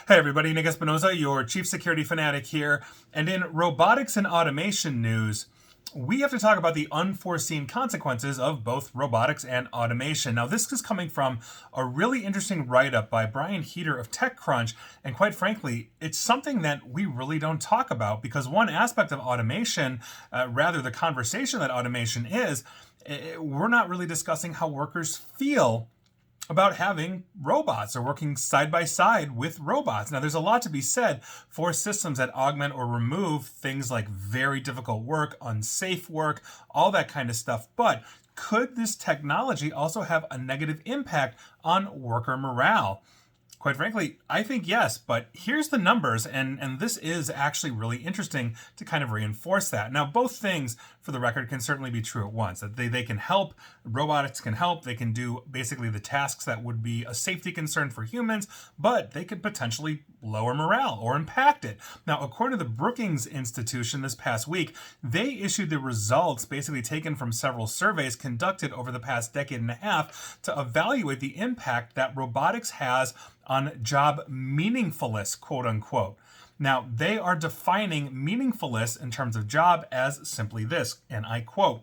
Hey everybody, Nick Espinoza, your chief security fanatic here. And in robotics and automation news, we have to talk about the unforeseen consequences of both robotics and automation. Now, this is coming from a really interesting write-up by Brian Heater of TechCrunch, and quite frankly, it's something that we really don't talk about because one aspect of automation, rather the conversation that automation is, we're not really discussing how workers feel about having robots or working side by side with robots. Now, there's a lot to be said for systems that augment or remove things like very difficult work, unsafe work, all that kind of stuff. But could this technology also have a negative impact on worker morale? Quite frankly, I think yes, but here's the numbers, and this is actually really interesting to kind of reinforce that. Now, both things, for the record, can certainly be true at once. That they can help, robotics can help, they can do basically the tasks that would be a safety concern for humans, but they could potentially lower morale or impact it. Now, according to the Brookings Institution this past week, they issued the results basically taken from several surveys conducted over the past decade and a half to evaluate the impact that robotics has on job meaningfulness, quote unquote. Now, they are defining meaningfulness in terms of job as simply this, and I quote,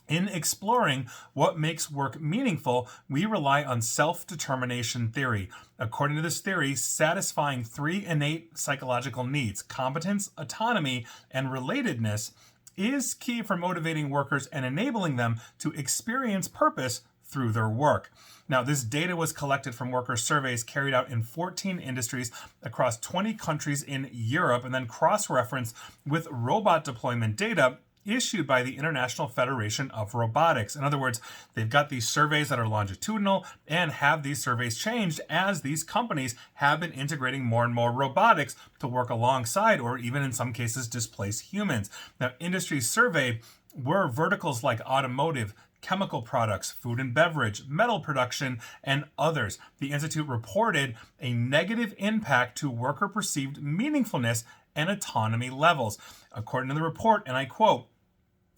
"In exploring what makes work meaningful, we rely on self-determination theory. According to this theory, satisfying three innate psychological needs, competence, autonomy, and relatedness, is key for motivating workers and enabling them to experience purpose through their work." Now, this data was collected from worker surveys carried out in 14 industries across 20 countries in Europe and then cross-referenced with robot deployment data issued by the International Federation of Robotics. In other words, they've got these surveys that are longitudinal and have these surveys changed as these companies have been integrating more and more robotics to work alongside or even in some cases displace humans. Now, industry survey were verticals like automotive, chemical products, food and beverage, metal production, and others. The Institute reported a negative impact to worker perceived meaningfulness and autonomy levels. According to the report, and I quote,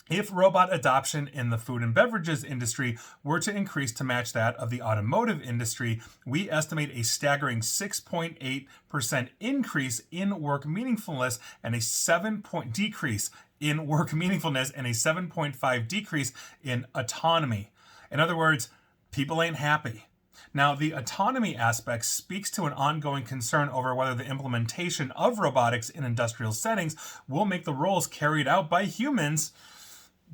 "If robot adoption in the food and beverages industry were to increase to match that of the automotive industry, we estimate a staggering 6.8% increase in work meaningfulness and a 7-point decrease in work meaningfulness and a 7.5 decrease in autonomy." In other words, people ain't happy. Now, the autonomy aspect speaks to an ongoing concern over whether the implementation of robotics in industrial settings will make the roles carried out by humans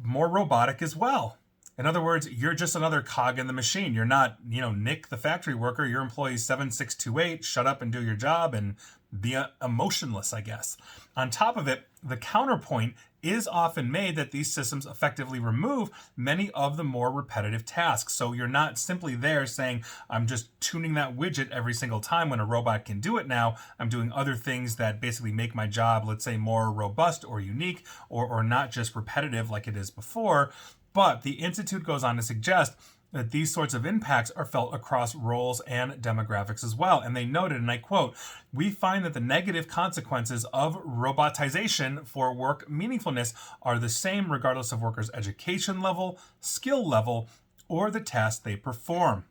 more robotic as well. In other words, you're just another cog in the machine. You're not, Nick, the factory worker. Your employee 7628, shut up and do your job and be emotionless, I guess. On top of it, the counterpoint is often made that these systems effectively remove many of the more repetitive tasks. So you're not simply there saying, I'm just tuning that widget every single time when a robot can do it now. I'm doing other things that basically make my job, let's say, more robust or unique or not just repetitive like it is before. But the Institute goes on to suggest that these sorts of impacts are felt across roles and demographics as well. And they noted, and I quote, "We find that the negative consequences of robotization for work meaningfulness are the same regardless of workers' education level, skill level, or the task they perform."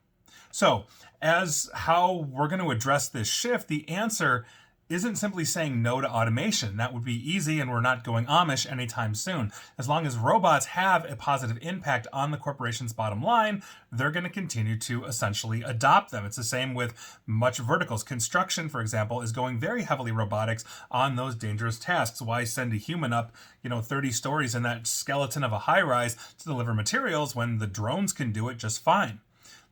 So, as how we're going to address this shift, the answer isn't simply saying no to automation. That would be easy, and we're not going Amish anytime soon. As long as robots have a positive impact on the corporation's bottom line, they're going to continue to essentially adopt them. It's the same with much verticals. Construction, for example, is going very heavily robotics on those dangerous tasks. Why send a human up, 30 stories in that skeleton of a high-rise to deliver materials when the drones can do it just fine?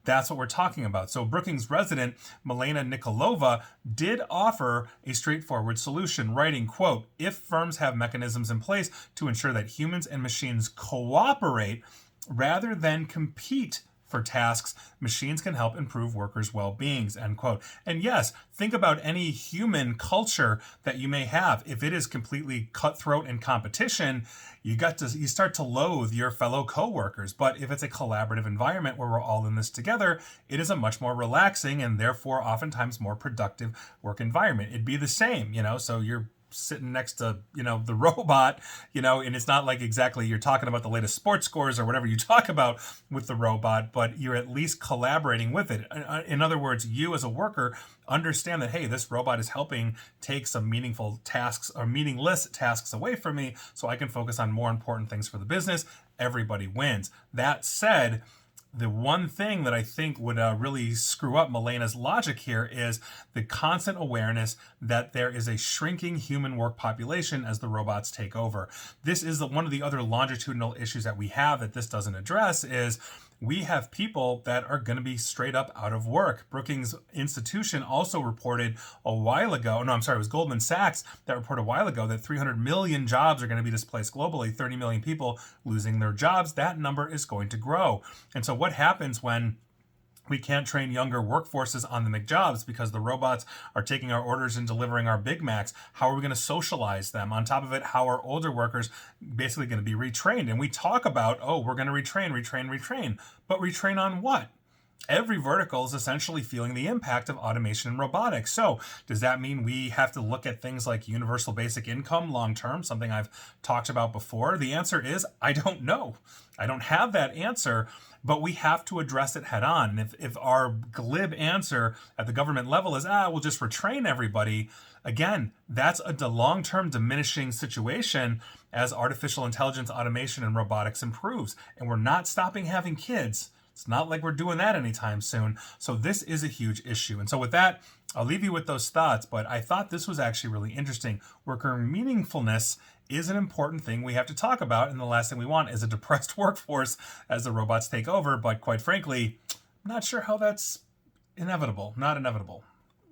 That's what we're talking about. So Brookings resident Milena Nikolova did offer a straightforward solution, writing, quote, "If firms have mechanisms in place to ensure that humans and machines cooperate rather than compete for tasks, machines can help improve workers' well-beings," end quote. And yes, think about any human culture that you may have. If it is completely cutthroat and competition, you start to loathe your fellow coworkers. But if it's a collaborative environment where we're all in this together, it is a much more relaxing and therefore oftentimes more productive work environment. It'd be the same, so you're sitting next to, the robot, and it's not like exactly you're talking about the latest sports scores or whatever you talk about with the robot, but you're at least collaborating with it. In other words, you as a worker understand that, hey, this robot is helping take some meaningful tasks or meaningless tasks away from me so I can focus on more important things for the business. Everybody wins. That said, the one thing that I think would really screw up Milena's logic here is the constant awareness that there is a shrinking human work population as the robots take over. This is one of the other longitudinal issues that we have that this doesn't address is we have people that are going to be straight up out of work. Brookings Institution also reported a while ago, no, I'm sorry, it was Goldman Sachs that reported a while ago that 300 million jobs are going to be displaced globally, 30 million people losing their jobs. That number is going to grow. And so what happens when we can't train younger workforces on the McJobs because the robots are taking our orders and delivering our Big Macs? How are we going to socialize them? On top of it, how are older workers basically going to be retrained? And we talk about, we're going to retrain. But retrain on what? Every vertical is essentially feeling the impact of automation and robotics. So does that mean we have to look at things like universal basic income long term, something I've talked about before? The answer is, I don't know. I don't have that answer, but we have to address it head on. And if our glib answer at the government level is, we'll just retrain everybody, again, that's a long-term diminishing situation as artificial intelligence, automation, and robotics improves. And we're not stopping having kids. It's not like we're doing that anytime soon. So this is a huge issue. And so with that, I'll leave you with those thoughts, but I thought this was actually really interesting. Worker meaningfulness is an important thing we have to talk about, and the last thing we want is a depressed workforce as the robots take over. But quite frankly, I'm not sure how that's not inevitable.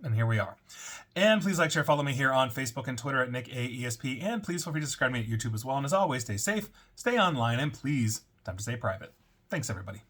And here we are. And please like, share, follow me here on Facebook and Twitter at NickAESP, and please feel free to subscribe to me at YouTube as well. And as always, stay safe, stay online, and please, time to stay private. Thanks, everybody.